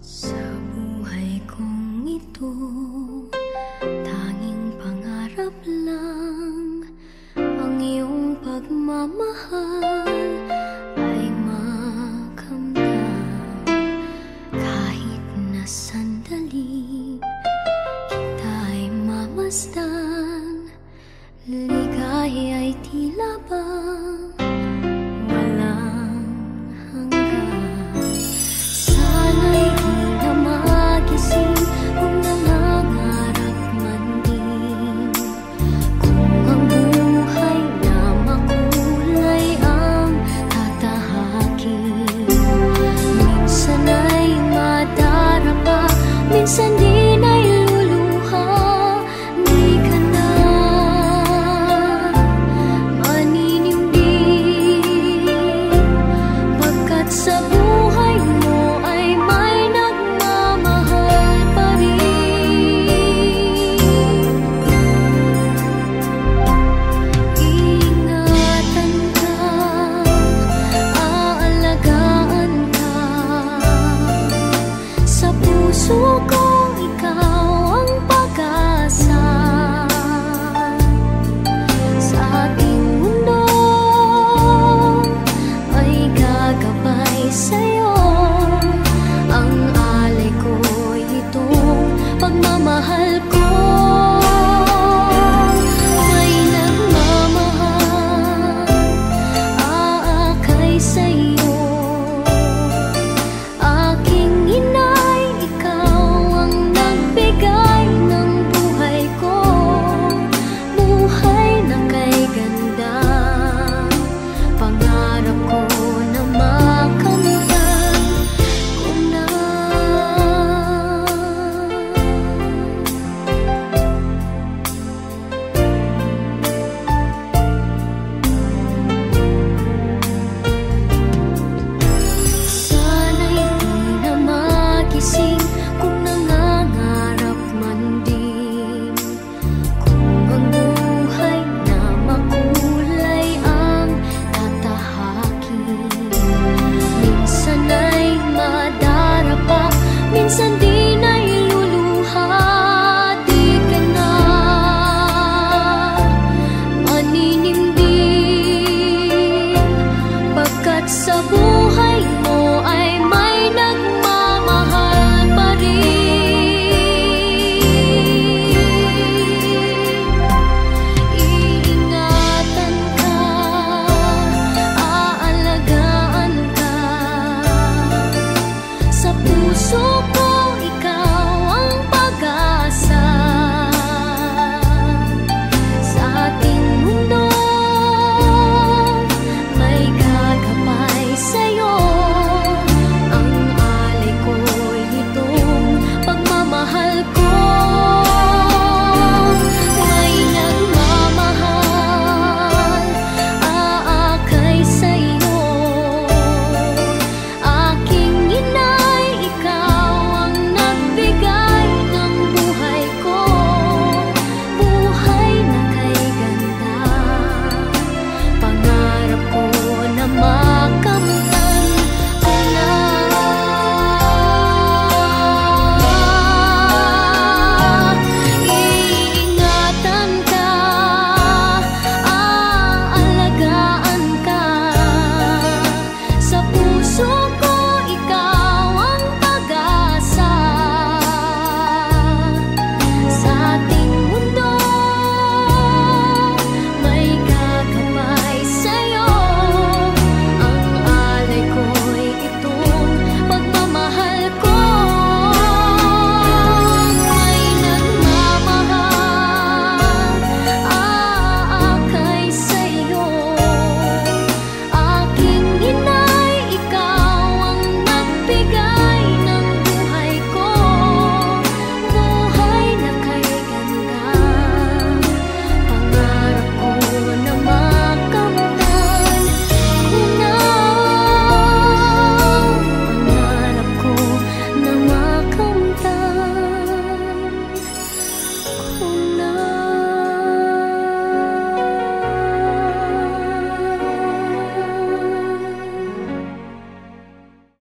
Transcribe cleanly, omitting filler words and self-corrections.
Sa buhay kong ito, tanging pangarap lang ang iyong pagmamahal ay makamdam. Kahit na sandali kita ay mamasdan, ligaya ay tila bang walang hanggan. Sana'y di na magising kung nangangarap man din, kung ang buhay na makulay ang tatahakin. Minsan ay madarapa, minsan din ay luluha. Di ka na maninindig, pagkat sa buhay mo ay may nagmamahal pa rin. Ingatan ka, aalagaan ka, sa puso ko